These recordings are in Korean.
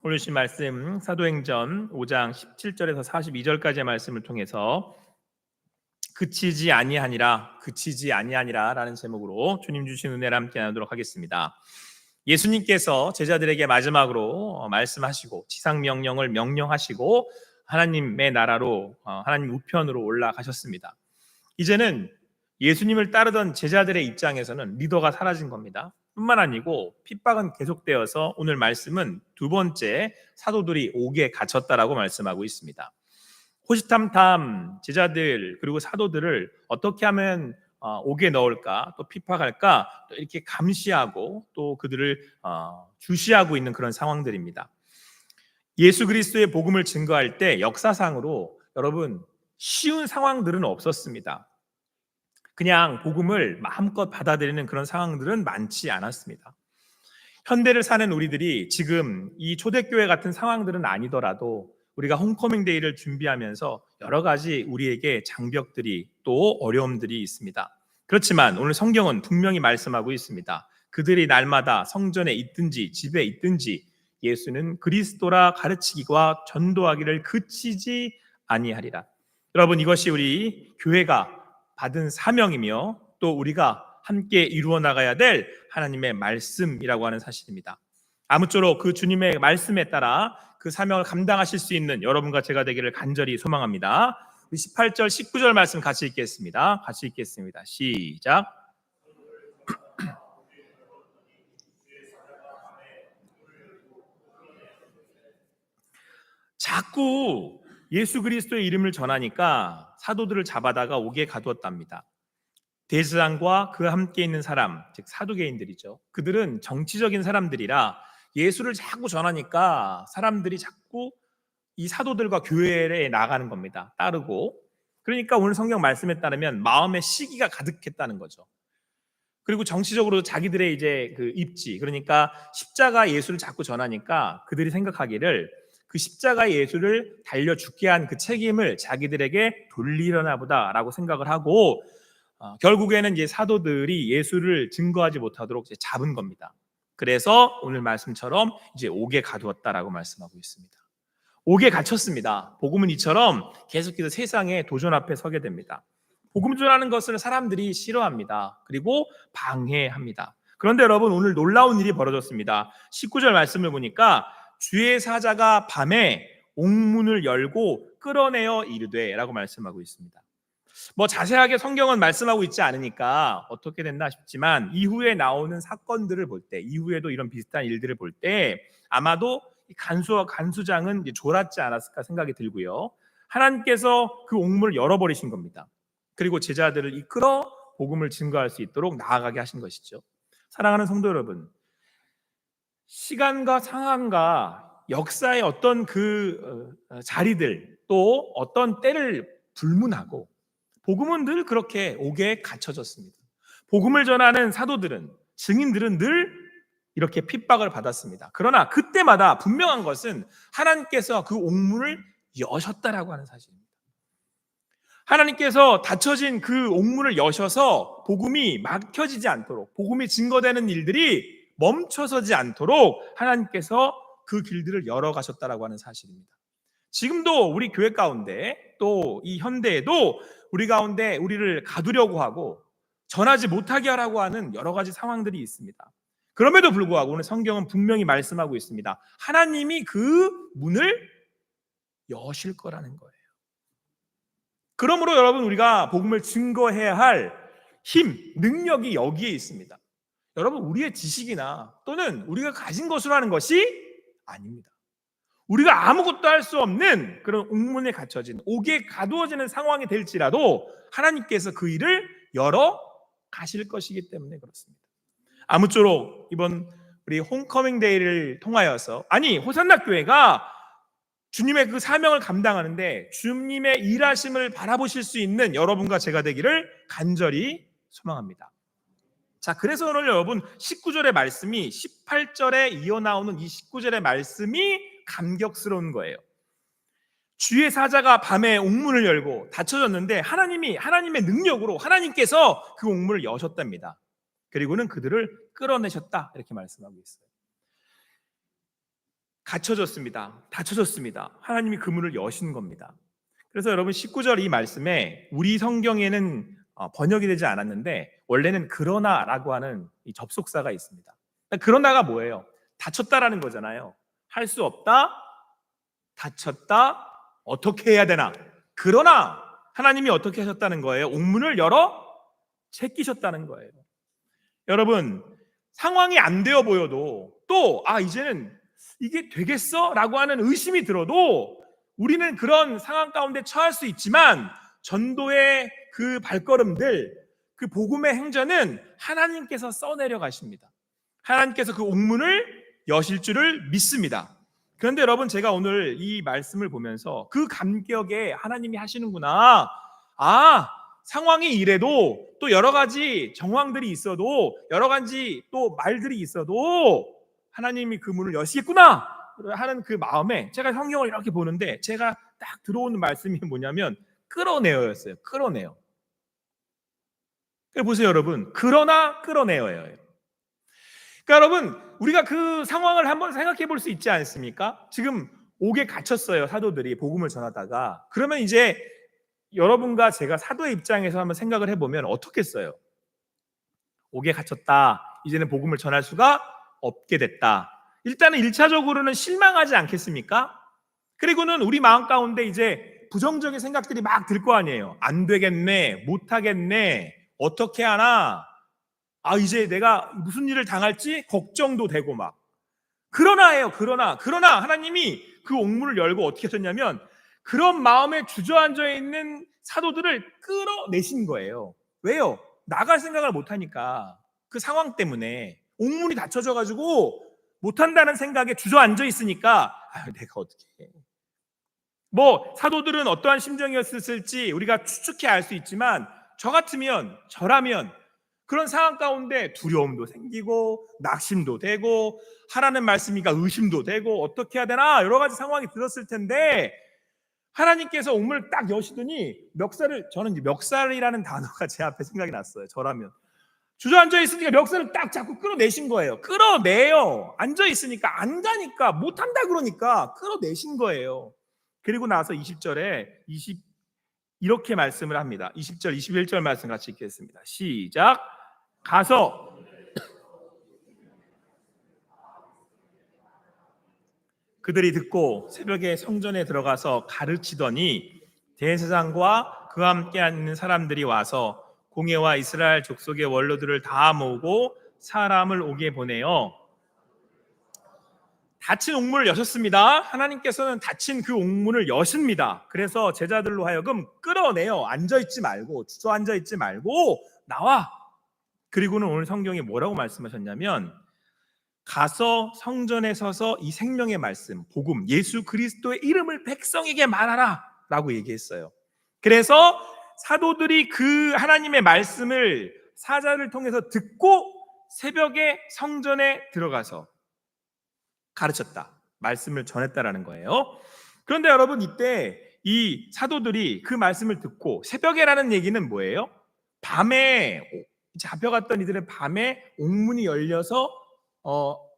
오늘 주신 말씀 사도행전 5장 17절에서 42절까지의 말씀을 통해서 그치지 아니하니라 라는 제목으로 주님 주신 은혜를 함께 나누도록 하겠습니다. 예수님께서 제자들에게 마지막으로 말씀하시고 지상명령을 명령하시고 하나님의 나라로 하나님 우편으로 올라가셨습니다. 이제는 예수님을 따르던 제자들의 입장에서는 리더가 사라진 겁니다. 뿐만 아니고 핍박은 계속되어서 오늘 말씀은 두 번째 사도들이 옥에 갇혔다라고 말씀하고 있습니다. 호시탐탐 제자들 그리고 사도들을 어떻게 하면 옥에 넣을까, 또 핍박할까, 또 이렇게 감시하고 또 그들을 주시하고 있는 그런 상황들입니다. 예수 그리스도의 복음을 증거할 때 역사상으로 여러분 쉬운 상황들은 없었습니다. 그냥 복음을 마음껏 받아들이는 그런 상황들은 많지 않았습니다. 현대를 사는 우리들이 지금 이 초대교회 같은 상황들은 아니더라도 우리가 홈커밍 데이를 준비하면서 여러 가지 우리에게 장벽들이 또 어려움들이 있습니다. 그렇지만 오늘 성경은 분명히 말씀하고 있습니다. 그들이 날마다 성전에 있든지 집에 있든지 예수는 그리스도라 가르치기와 전도하기를 그치지 아니하리라. 여러분, 이것이 우리 교회가 받은 사명이며 또 우리가 함께 이루어 나가야 될 하나님의 말씀이라고 하는 사실입니다. 아무쪼록 그 주님의 말씀에 따라 그 사명을 감당하실 수 있는 여러분과 제가 되기를 간절히 소망합니다. 18절, 19절 말씀 같이 읽겠습니다. 시작. 자꾸 예수 그리스도의 이름을 전하니까 사도들을 잡아다가 옥에 가두었답니다. 대제사장과 그 함께 있는 사람, 즉 사두개인들이죠. 그들은 정치적인 사람들이라 예수를 자꾸 전하니까 사람들이 자꾸 이 사도들과 교회에 나가는 겁니다. 따르고. 그러니까 오늘 성경 말씀에 따르면 마음에 시기가 가득했다는 거죠. 그리고 정치적으로 자기들의 이제 그 입지, 그러니까 십자가 예수를 자꾸 전하니까 그들이 생각하기를 그 십자가 예수를 달려 죽게 한 그 책임을 자기들에게 돌리려나 보다라고 생각을 하고 결국에는 이제 사도들이 예수를 증거하지 못하도록 이제 잡은 겁니다. 그래서 오늘 말씀처럼 이제 옥에 가두었다라고 말씀하고 있습니다. 옥에 갇혔습니다. 복음은 이처럼 계속해서 세상의 도전 앞에 서게 됩니다. 복음 전하는 것을 사람들이 싫어합니다. 그리고 방해합니다. 그런데 여러분, 오늘 놀라운 일이 벌어졌습니다. 19절 말씀을 보니까 주의 사자가 밤에 옥문을 열고 끌어내어 이르되 라고 말씀하고 있습니다. 뭐 자세하게 성경은 말씀하고 있지 않으니까 어떻게 됐나 싶지만 이후에 나오는 사건들을 볼 때, 이후에도 이런 비슷한 일들을 볼 때 아마도 간수와 간수장은 졸았지 않았을까 생각이 들고요. 하나님께서 그 옥문을 열어버리신 겁니다. 그리고 제자들을 이끌어 복음을 증거할 수 있도록 나아가게 하신 것이죠. 사랑하는 성도 여러분, 시간과 상황과 역사의 어떤 그 자리들 또 어떤 때를 불문하고 복음은 늘 그렇게 옥에 갇혀졌습니다. 복음을 전하는 사도들은, 증인들은 늘 이렇게 핍박을 받았습니다. 그러나 그때마다 분명한 것은 하나님께서 그 옥문을 여셨다라고 하는 사실입니다. 하나님께서 닫혀진 그 옥문을 여셔서 복음이 막혀지지 않도록, 복음이 증거되는 일들이 멈춰서지 않도록 하나님께서 그 길들을 열어가셨다라고 하는 사실입니다. 지금도 우리 교회 가운데 또 이 현대에도 우리 가운데 우리를 가두려고 하고 전하지 못하게 하라고 하는 여러 가지 상황들이 있습니다. 그럼에도 불구하고 오늘 성경은 분명히 말씀하고 있습니다. 하나님이 그 문을 여실 거라는 거예요. 그러므로 여러분, 우리가 복음을 증거해야 할 힘, 능력이 여기에 있습니다. 여러분, 우리의 지식이나 또는 우리가 가진 것으로 하는 것이 아닙니다. 우리가 아무것도 할 수 없는 그런 옥문에 갇혀진, 옥에 가두어지는 상황이 될지라도 하나님께서 그 일을 열어 가실 것이기 때문에 그렇습니다. 아무쪼록 이번 우리 홈커밍 데이를 통하여서, 아니 호산나 교회가 주님의 그 사명을 감당하는데 주님의 일하심을 바라보실 수 있는 여러분과 제가 되기를 간절히 소망합니다. 자, 그래서 오늘 여러분 19절의 말씀이 18절에 이어나오는 이 19절의 말씀이 감격스러운 거예요. 주의 사자가 밤에 옥문을 열고 닫혀졌는데 하나님의 능력으로 하나님께서 그 옥문을 여셨답니다. 그리고는 그들을 끌어내셨다, 이렇게 말씀하고 있어요. 갇혀졌습니다. 닫혀졌습니다. 하나님이 그 문을 여신 겁니다. 그래서 여러분 19절 이 말씀에 우리 성경에는 번역이 되지 않았는데 원래는 그러나라고 하는 이 접속사가 있습니다. 그러나가 뭐예요? 닫혔다라는 거잖아요. 할 수 없다, 닫혔다, 어떻게 해야 되나? 그러나 하나님이 어떻게 하셨다는 거예요? 옥문을 열어 제끼셨다는 거예요. 여러분, 상황이 안 되어 보여도 또 이제는 이게 되겠어? 라고 하는 의심이 들어도 우리는 그런 상황 가운데 처할 수 있지만 전도의 그 발걸음들, 그 복음의 행전은 하나님께서 써내려 가십니다. 하나님께서 그 옥문을 여실 줄을 믿습니다. 그런데 여러분, 제가 오늘 이 말씀을 보면서 그 감격에 하나님이 하시는구나. 상황이 이래도 또 여러 가지 정황들이 있어도 여러 가지 또 말들이 있어도 하나님이 그 문을 여시겠구나 하는 그 마음에 제가 성경을 이렇게 보는데 제가 딱 들어오는 말씀이 뭐냐면 끌어내어였어요. 끌어내어. 보세요 여러분, 그러나 끌어내어예요. 그러니까 여러분, 우리가 그 상황을 한번 생각해 볼 수 있지 않습니까? 지금 옥에 갇혔어요, 사도들이 복음을 전하다가. 그러면 이제 여러분과 제가 사도의 입장에서 한번 생각을 해보면 어떻겠어요? 옥에 갇혔다, 이제는 복음을 전할 수가 없게 됐다. 일단은 1차적으로는 실망하지 않겠습니까? 그리고는 우리 마음 가운데 이제 부정적인 생각들이 막 들 거 아니에요. 안 되겠네, 못하겠네, 어떻게 하나, 이제 내가 무슨 일을 당할지 걱정도 되고 막. 그러나 하나님이 그 옥문을 열고 어떻게 하셨냐면 그런 마음에 주저앉아 있는 사도들을 끌어내신 거예요. 왜요? 나갈 생각을 못하니까. 그 상황 때문에 옥문이 닫혀져 가지고 못한다는 생각에 주저앉아 있으니까 내가 어떻게 해. 사도들은 어떠한 심정이었을지 우리가 추측해 알 수 있지만 저라면 그런 상황 가운데 두려움도 생기고 낙심도 되고 하라는 말씀이니까 의심도 되고 어떻게 해야 되나 여러 가지 상황이 들었을 텐데 하나님께서 옥문을 딱 여시더니 저는 이제 멱살이라는 단어가 제 앞에 생각이 났어요. 저라면 주저앉아 있으니까 멱살을 딱 잡고 끌어내신 거예요. 끌어내요. 앉아 있으니까 안 가니까 못한다 그러니까 끌어내신 거예요. 그리고 나서 20절에 이렇게 말씀을 합니다. 20절 21절 말씀 같이 읽겠습니다. 시작. 가서 그들이 듣고 새벽에 성전에 들어가서 가르치더니 대제사장과 그와 함께 있는 사람들이 와서 공회와 이스라엘 족속의 원로들을 다 모으고 사람을 오게 보내요. 닫힌 옥문을 여셨습니다. 하나님께서는 닫힌 그 옥문을 여십니다. 그래서 제자들로 하여금 끌어내요. 앉아있지 말고 주저앉아있지 말고 나와. 그리고는 오늘 성경에 뭐라고 말씀하셨냐면 가서 성전에 서서 이 생명의 말씀, 복음, 예수 그리스도의 이름을 백성에게 말하라 라고 얘기했어요. 그래서 사도들이 그 하나님의 말씀을 사자를 통해서 듣고 새벽에 성전에 들어가서 가르쳤다, 말씀을 전했다라는 거예요. 그런데 여러분, 이때 이 사도들이 그 말씀을 듣고 새벽에라는 얘기는 뭐예요? 밤에 잡혀갔던 이들은 밤에 옥문이 열려서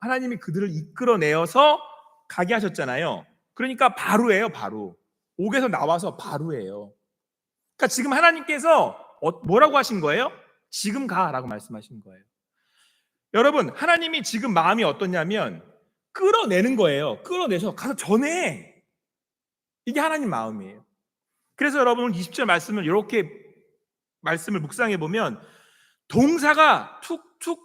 하나님이 그들을 이끌어내어서 가게 하셨잖아요. 그러니까 바로예요. 바로 옥에서 나와서 바로예요. 그러니까 지금 하나님께서 뭐라고 하신 거예요? 지금 가라고 말씀하신 거예요. 여러분, 하나님이 지금 마음이 어떠냐면 끌어내는 거예요. 끌어내서 가서 전해. 이게 하나님 마음이에요. 그래서 여러분 20절 말씀을 이렇게 말씀을 묵상해 보면 동사가 툭툭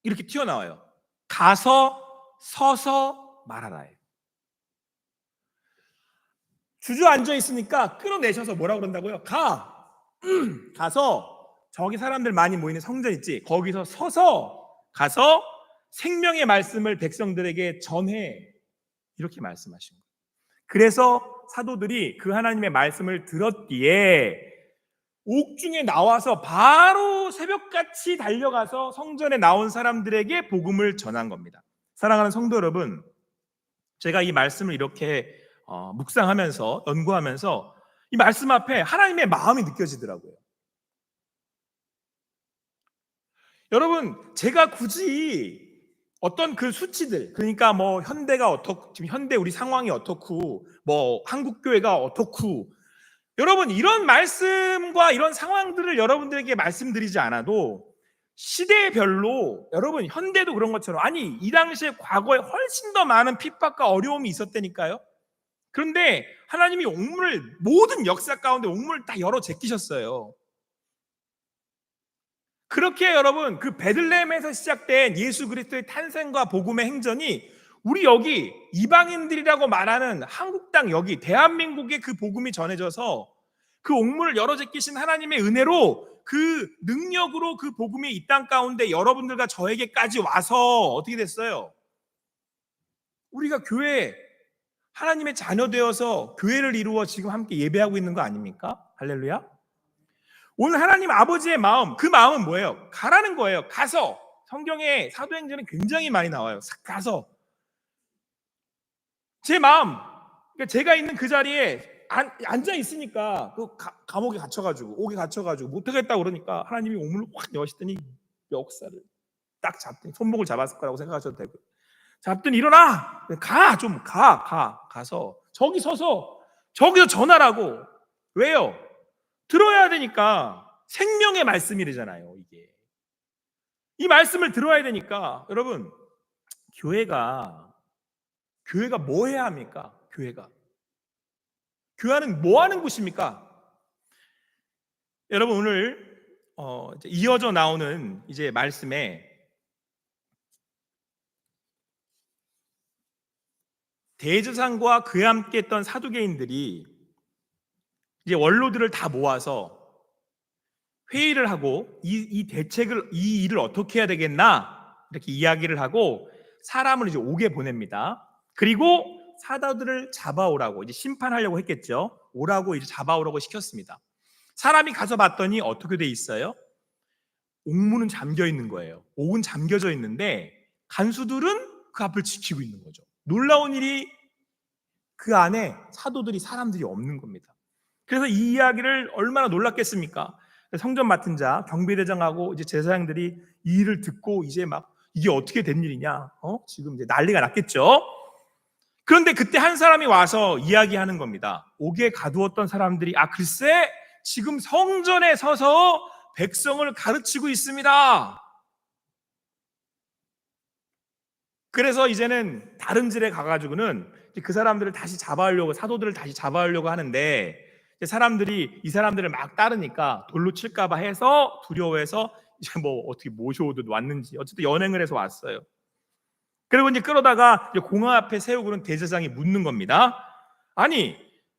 이렇게 튀어나와요. 가서 서서 말하라예요. 주저앉아 있으니까 끌어내셔서 뭐라고 그런다고요? 가서 저기 사람들 많이 모이는 성전 있지, 거기서 서서 가서 생명의 말씀을 백성들에게 전해. 이렇게 말씀하신 거예요. 그래서 사도들이 그 하나님의 말씀을 들었기에 옥중에 나와서 바로 새벽같이 달려가서 성전에 나온 사람들에게 복음을 전한 겁니다. 사랑하는 성도 여러분, 제가 이 말씀을 이렇게 묵상하면서 연구하면서 이 말씀 앞에 하나님의 마음이 느껴지더라고요. 여러분, 제가 굳이 어떤 그 수치들, 그러니까 뭐 현대가 어떻고, 지금 현대 우리 상황이 어떻고, 뭐 한국 교회가 어떻고, 여러분 이런 말씀과 이런 상황들을 여러분들에게 말씀드리지 않아도 시대별로 여러분 현대도 그런 것처럼, 아니 이 당시에 과거에 훨씬 더 많은 핍박과 어려움이 있었다니까요. 그런데 하나님이 옥문을, 모든 역사 가운데 옥문을 다 열어 제끼셨어요. 그렇게 여러분 그 베들레헴에서 시작된 예수 그리스도의 탄생과 복음의 행전이 우리 여기 이방인들이라고 말하는 한국 땅, 여기 대한민국에 그 복음이 전해져서 그 옥문을 열어 제끼신 하나님의 은혜로, 그 능력으로 그 복음이 이 땅 가운데 여러분들과 저에게까지 와서 어떻게 됐어요? 우리가 교회, 하나님의 자녀 되어서 교회를 이루어 지금 함께 예배하고 있는 거 아닙니까? 할렐루야. 오늘 하나님 아버지의 마음, 그 마음은 뭐예요? 가라는 거예요. 가서. 성경에 사도행전에 굉장히 많이 나와요. 가서. 제 마음, 그러니까 제가 있는 그 자리에 앉아 있으니까 그 감옥에 갇혀가지고, 옥에 갇혀가지고 못하겠다고 그러니까 하나님이 옥문을 확 여시더니 멱살을 딱 잡더니, 손목을 잡았을 거라고 생각하셔도 되고, 잡더니 일어나! 좀 가서 저기 서서 저기서 전하라고. 왜요? 들어야 되니까. 생명의 말씀이잖아요, 이게. 이 말씀을 들어야 되니까. 여러분, 교회가 뭐 해야 합니까? 교회는 뭐 하는 곳입니까? 여러분, 오늘 이제 이어져 나오는 이제 말씀에 대제사장과 그에 함께 했던 사두개인들이 이제 원로들을 다 모아서 회의를 하고 이 일을 어떻게 해야 되겠나, 이렇게 이야기를 하고 사람을 이제 옥에 보냅니다. 그리고 사도들을 잡아오라고, 이제 심판하려고 했겠죠. 오라고 이제 잡아오라고 시켰습니다. 사람이 가서 봤더니 어떻게 돼 있어요? 옥문은 잠겨 있는 거예요. 옥은 잠겨져 있는데 간수들은 그 앞을 지키고 있는 거죠. 놀라운 일이, 그 안에 사도들이, 사람들이 없는 겁니다. 그래서 이 이야기를 얼마나 놀랐겠습니까? 성전 맡은 자, 경비대장하고 이제 제사장들이 이 일을 듣고 이제 막 이게 어떻게 된 일이냐, 지금 이제 난리가 났겠죠. 그런데 그때 한 사람이 와서 이야기하는 겁니다. 옥에 가두었던 사람들이 글쎄 지금 성전에 서서 백성을 가르치고 있습니다. 그래서 이제는 다른 질에 가가지고는 그 사람들을 다시 잡아오려고, 사도들을 다시 잡아오려고 하는데, 사람들이 이 사람들을 막 따르니까 돌로 칠까봐 해서, 두려워해서 이제 뭐 어떻게 모셔오듯 왔는지, 어쨌든 연행을 해서 왔어요. 그리고 이제 끌어다가 이제 공항 앞에 세우고는 대제사장이 묻는 겁니다. 아니,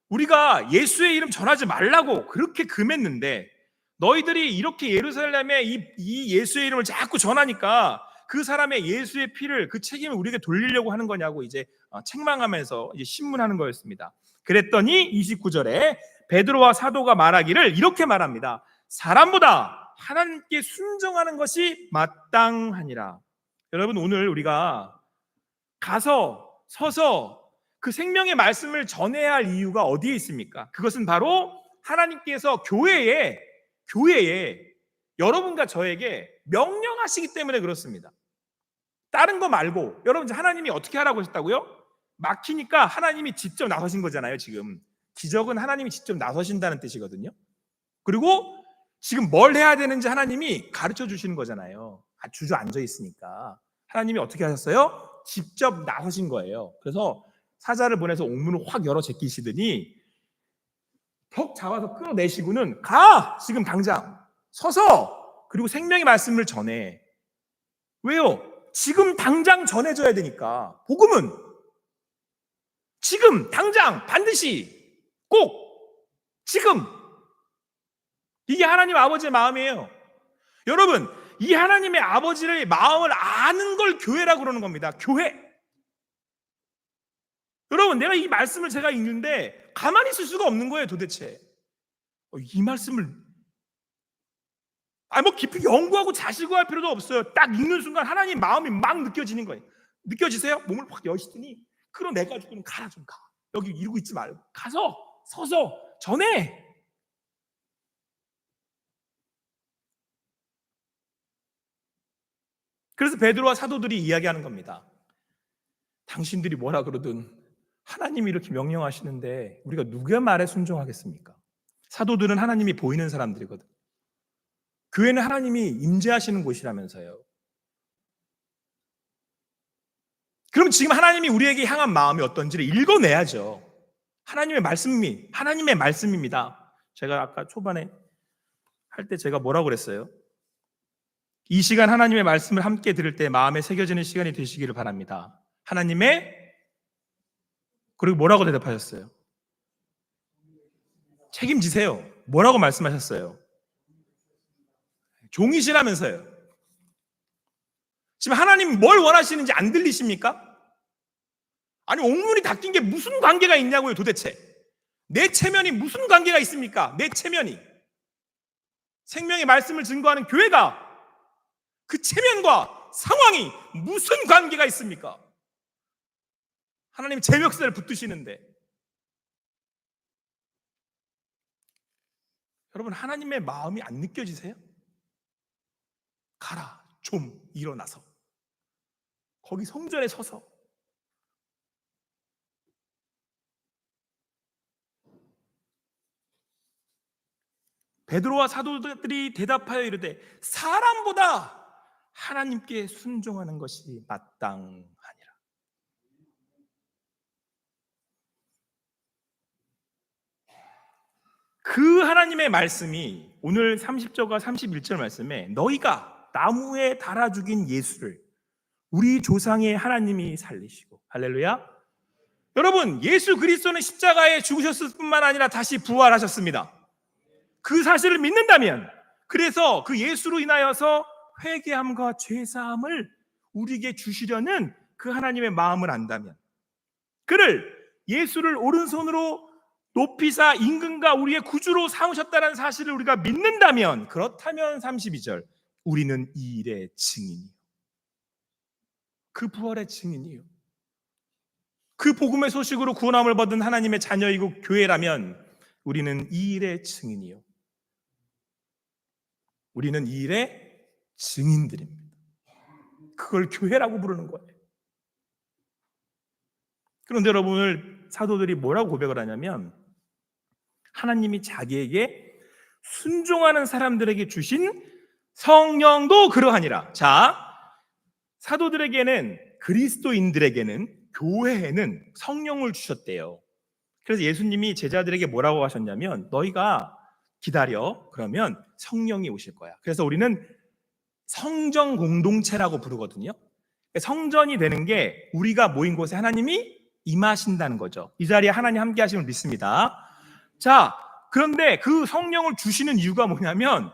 우리가 예수의 이름 전하지 말라고 그렇게 금했는데 너희들이 이렇게 예루살렘에 이 예수의 이름을 자꾸 전하니까 그 사람의 예수의 피를, 그 책임을 우리에게 돌리려고 하는 거냐고 이제 책망하면서 이제 신문하는 거였습니다. 그랬더니 29절에 베드로와 사도가 말하기를 이렇게 말합니다. 사람보다 하나님께 순종하는 것이 마땅하니라. 여러분, 오늘 우리가 가서 서서 그 생명의 말씀을 전해야 할 이유가 어디에 있습니까? 그것은 바로 하나님께서 교회에 여러분과 저에게 명령하시기 때문에 그렇습니다. 다른 거 말고, 여러분 하나님이 어떻게 하라고 하셨다고요? 막히니까 하나님이 직접 나서신 거잖아요. 지금 기적은 하나님이 직접 나서신다는 뜻이거든요. 그리고 지금 뭘 해야 되는지 하나님이 가르쳐 주시는 거잖아요. 주저앉아 있으니까 하나님이 어떻게 하셨어요? 직접 나서신 거예요. 그래서 사자를 보내서 옥문을 확 열어 제끼시더니 벽 잡아서 끌어내시고는 가! 지금 당장 서서, 그리고 생명의 말씀을 전해. 왜요? 지금 당장 전해져야 되니까. 복음은 지금 당장 반드시 꼭 지금. 이게 하나님 아버지의 마음이에요. 여러분, 이 하나님의 아버지의 마음을 아는 걸 교회라고 그러는 겁니다. 교회. 여러분, 내가 이 말씀을 제가 읽는데 가만히 있을 수가 없는 거예요. 도대체 이 말씀을 뭐 깊이 연구하고 자시고할 필요도 없어요. 딱 읽는 순간 하나님 마음이 막 느껴지는 거예요. 느껴지세요? 몸을 확 여시더니 끌어내가지고는 가라, 좀 가. 여기 이러고 있지 말고 가서 서서 전해. 그래서 베드로와 사도들이 이야기하는 겁니다. 당신들이 뭐라 그러든 하나님이 이렇게 명령하시는데 우리가 누구의 말에 순종하겠습니까? 사도들은 하나님이 보이는 사람들이거든. 교회는 하나님이 임재하시는 곳이라면서요. 그럼 지금 하나님이 우리에게 향한 마음이 어떤지를 읽어내야죠. 하나님의 말씀입니다. 제가 아까 초반에 할 때 제가 뭐라고 그랬어요? 이 시간 하나님의 말씀을 함께 들을 때 마음에 새겨지는 시간이 되시기를 바랍니다. 그리고 뭐라고 대답하셨어요? 책임지세요. 뭐라고 말씀하셨어요? 종이시라면서요. 지금 하나님 뭘 원하시는지 안 들리십니까? 아니, 옥문이 닫힌 게 무슨 관계가 있냐고요, 도대체. 내 체면이 무슨 관계가 있습니까? 내 체면이. 생명의 말씀을 증거하는 교회가 그 체면과 상황이 무슨 관계가 있습니까? 하나님 제 멱살을 붙드시는데. 여러분, 하나님의 마음이 안 느껴지세요? 가라, 좀 일어나서. 거기 성전에 서서. 베드로와 사도들이 대답하여 이르되 사람보다 하나님께 순종하는 것이 마땅하니라. 그 하나님의 말씀이 오늘 30절과 31절 말씀에 너희가 나무에 달아 죽인 예수를 우리 조상의 하나님이 살리시고, 할렐루야. 여러분, 예수 그리스도는 십자가에 죽으셨을 뿐만 아니라 다시 부활하셨습니다. 그 사실을 믿는다면, 그래서 그 예수로 인하여서 회개함과 죄사함을 우리에게 주시려는 그 하나님의 마음을 안다면, 그를 예수를 오른손으로 높이사 임금과 우리의 구주로 삼으셨다는 사실을 우리가 믿는다면, 그렇다면 32절 우리는 이 일의 증인이요, 그 부활의 증인이요, 그 복음의 소식으로 구원함을 받은 하나님의 자녀이고 교회라면 우리는 이 일의 증인이요, 우리는 이 일의 증인들입니다. 그걸 교회라고 부르는 거예요. 그런데 여러분, 오늘 사도들이 뭐라고 고백을 하냐면 하나님이 자기에게 순종하는 사람들에게 주신 성령도 그러하니라. 자, 사도들에게는, 그리스도인들에게는, 교회에는 성령을 주셨대요. 그래서 예수님이 제자들에게 뭐라고 하셨냐면 너희가 기다려, 그러면 성령이 오실 거야. 그래서 우리는 성전 공동체라고 부르거든요. 성전이 되는 게 우리가 모인 곳에 하나님이 임하신다는 거죠. 이 자리에 하나님 함께 하심을 믿습니다. 자, 그런데 그 성령을 주시는 이유가 뭐냐면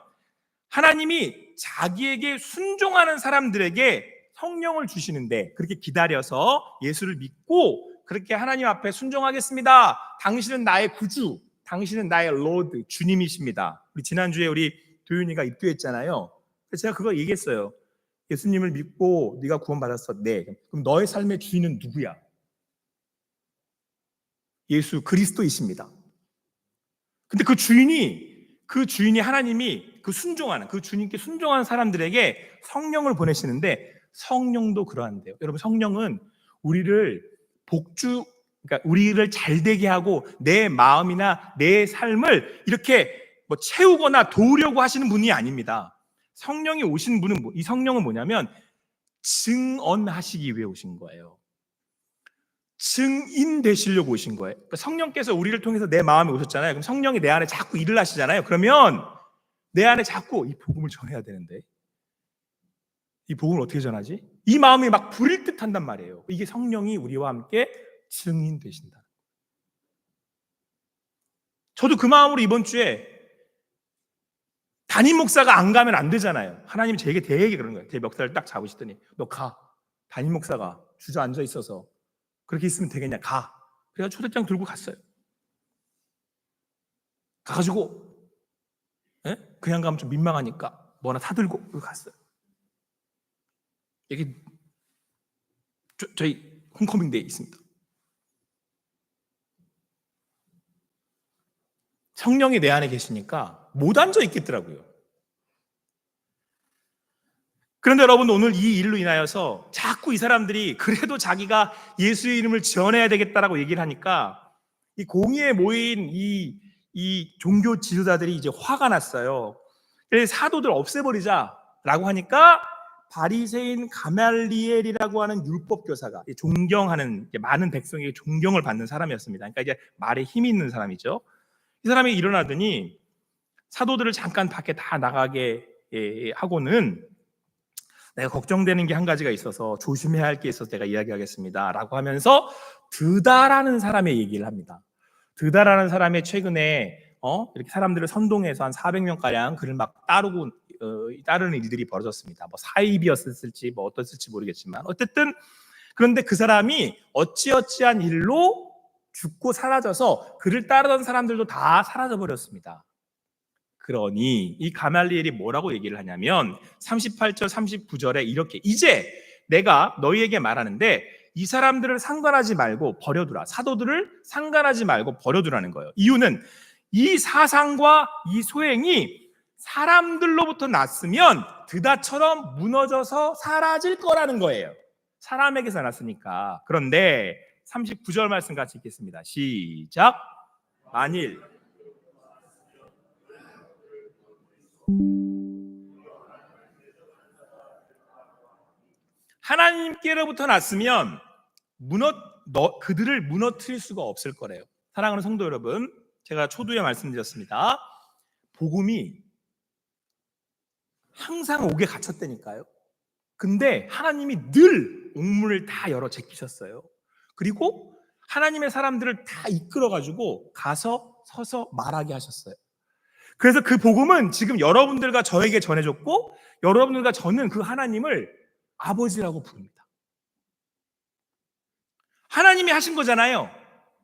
하나님이 자기에게 순종하는 사람들에게 성령을 주시는데, 그렇게 기다려서 예수를 믿고 그렇게 하나님 앞에 순종하겠습니다. 당신은 나의 구주, 당신은 나의 로드, 주님이십니다. 우리 지난주에 우리 도윤이가 입교했잖아요. 그래서 제가 그거 얘기했어요. 예수님을 믿고 네가 구원받았어. 네. 그럼 너의 삶의 주인은 누구야? 예수 그리스도이십니다. 근데 그 주인이 하나님이 그 주님께 순종하는 사람들에게 성령을 보내시는데, 성령도 그러한데요. 여러분, 성령은 우리를 그러니까 우리를 잘되게 하고 내 마음이나 내 삶을 이렇게 채우거나 도우려고 하시는 분이 아닙니다. 성령이 오신 분은, 이 성령은 뭐냐면 증언하시기 위해 오신 거예요. 증인 되시려고 오신 거예요. 그러니까 성령께서 우리를 통해서 내 마음에 오셨잖아요. 그럼 성령이 내 안에 자꾸 일을 하시잖아요. 그러면 내 안에 자꾸 이 복음을 전해야 되는데, 이 복음을 어떻게 전하지? 이 마음이 막 부릴 듯 한단 말이에요. 이게 성령이 우리와 함께 증인 되신다. 저도 그 마음으로 이번 주에, 담임 목사가 안 가면 안 되잖아요. 하나님이 제게 되게 그런 거예요. 제 멱살을 딱 잡으시더니 너 가. 담임 목사가 주저앉아 있어서 그렇게 있으면 되겠냐, 가. 그래서 초대장 들고 갔어요. 가가지고 그냥 가면 좀 민망하니까 뭐나 사들고 갔어요. 여기 저희 홈커밍 데이 있습니다. 성령이 내 안에 계시니까 못 앉아 있겠더라고요. 그런데 여러분, 오늘 이 일로 인하여서 자꾸 이 사람들이 그래도 자기가 예수의 이름을 전해야 되겠다라고 얘기를 하니까 이 공의에 모인 이 종교 지도자들이 이제 화가 났어요. 그래서 사도들 없애버리자라고 하니까 바리새인 가말리엘이라고 하는 율법 교사가 존경하는, 많은 백성에게 존경을 받는 사람이었습니다. 그러니까 이제 말에 힘이 있는 사람이죠. 이 사람이 일어나더니 사도들을 잠깐 밖에 다 나가게 하고는, 내가 걱정되는 게 한 가지가 있어서 조심해야 할 게 있어서 내가 이야기하겠습니다 라고 하면서 드다라는 사람의 얘기를 합니다. 드다라는 사람이 최근에 이렇게 사람들을 선동해서 한 400명가량 그를 막 따르는 일들이 벌어졌습니다. 뭐 사입이었을지 뭐 어떻을지 모르겠지만 어쨌든, 그런데 그 사람이 어찌어찌한 일로 죽고 사라져서 그를 따르던 사람들도 다 사라져 버렸습니다. 그러니 이 가말리엘이 뭐라고 얘기를 하냐면 38절 39절에 이렇게, 이제 내가 너희에게 말하는데 이 사람들을 상관하지 말고 버려두라. 사도들을 상관하지 말고 버려두라는 거예요. 이유는 이 사상과 이 소행이 사람들로부터 났으면 드다처럼 무너져서 사라질 거라는 거예요. 사람에게서 났으니까. 그런데 39절 말씀 같이 읽겠습니다. 시작. 만일 하나님께로부터 났으면 그들을 무너뜨릴 수가 없을 거래요. 사랑하는 성도 여러분, 제가 초두에 말씀드렸습니다. 복음이 항상 옥에 갇혔다니까요. 근데 하나님이 늘 옥문을 다 열어 제끼셨어요. 그리고 하나님의 사람들을 다 이끌어가지고 가서 서서 말하게 하셨어요. 그래서 그 복음은 지금 여러분들과 저에게 전해졌고, 여러분들과 저는 그 하나님을 아버지라고 부릅니다. 하나님이 하신 거잖아요.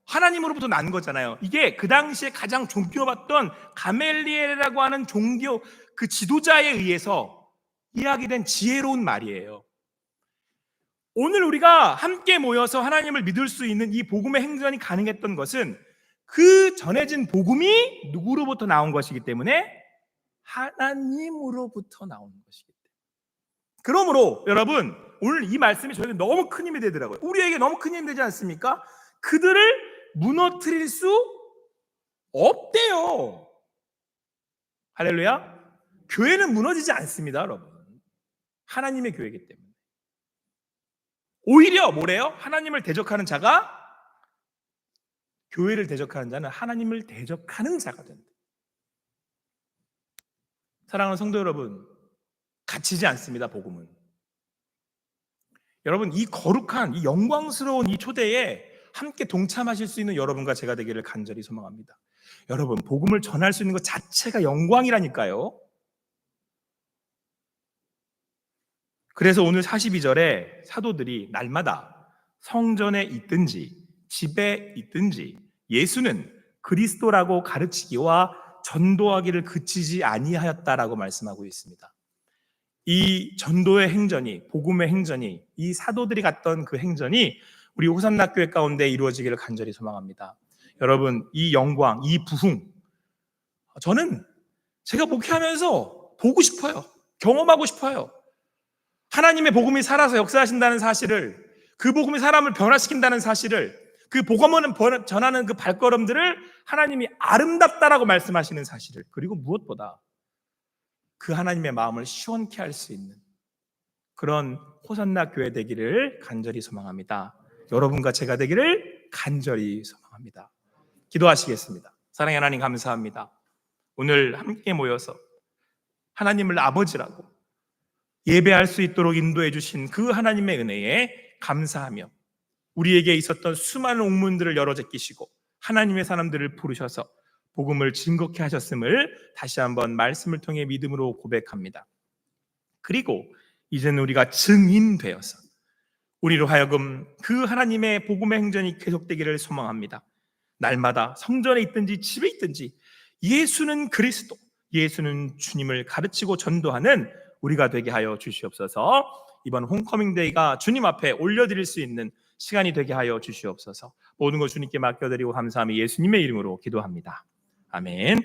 하나님으로부터 난 거잖아요. 이게 그 당시에 가장 존경받던 가멜리엘이라고 하는 종교 그 지도자에 의해서 이야기된 지혜로운 말이에요. 오늘 우리가 함께 모여서 하나님을 믿을 수 있는 이 복음의 행전이 가능했던 것은 그 전해진 복음이 누구로부터 나온 것이기 때문에 하나님으로부터 나오는 것이기 때문에. 그러므로 여러분, 오늘 이 말씀이 저에게 너무 큰 힘이 되더라고요. 우리에게 너무 큰 힘이 되지 않습니까? 그들을 무너뜨릴 수 없대요. 할렐루야. 교회는 무너지지 않습니다, 여러분. 하나님의 교회이기 때문에. 오히려 뭐래요? 하나님을 대적하는 자가, 교회를 대적하는 자는 하나님을 대적하는 자가 된다. 사랑하는 성도 여러분, 갇히지 않습니다, 복음은. 여러분, 이 거룩한, 이 영광스러운 이 초대에 함께 동참하실 수 있는 여러분과 제가 되기를 간절히 소망합니다. 여러분, 복음을 전할 수 있는 것 자체가 영광이라니까요. 그래서 오늘 42절에 사도들이 날마다 성전에 있든지 집에 있든지 예수는 그리스도라고 가르치기와 전도하기를 그치지 아니하였다라고 말씀하고 있습니다. 이 전도의 행전이, 복음의 행전이, 이 사도들이 갔던 그 행전이 우리 호산나 교회 가운데 이루어지기를 간절히 소망합니다. 여러분, 이 영광, 이 부흥, 저는 제가 목회하면서 보고 싶어요. 경험하고 싶어요. 하나님의 복음이 살아서 역사하신다는 사실을, 그 복음이 사람을 변화시킨다는 사실을, 그 복음을 전하는 그 발걸음들을 하나님이 아름답다라고 말씀하시는 사실을, 그리고 무엇보다 그 하나님의 마음을 시원케 할 수 있는 그런 호산나 교회 되기를 간절히 소망합니다. 여러분과 제가 되기를 간절히 소망합니다. 기도하시겠습니다. 사랑의 하나님, 감사합니다. 오늘 함께 모여서 하나님을 아버지라고 예배할 수 있도록 인도해 주신 그 하나님의 은혜에 감사하며 우리에게 있었던 수많은 옥문들을 열어 제끼시고 하나님의 사람들을 부르셔서 복음을 증거케 하셨음을 다시 한번 말씀을 통해 믿음으로 고백합니다. 그리고 이제는 우리가 증인되어서 우리로 하여금 그 하나님의 복음의 행전이 계속되기를 소망합니다. 날마다 성전에 있든지 집에 있든지 예수는 그리스도, 예수는 주님을 가르치고 전도하는 우리가 되게 하여 주시옵소서. 이번 홈커밍데이가 주님 앞에 올려드릴 수 있는 시간이 되게 하여 주시옵소서. 모든 것 주님께 맡겨드리고 감사하며 예수님의 이름으로 기도합니다. 아멘.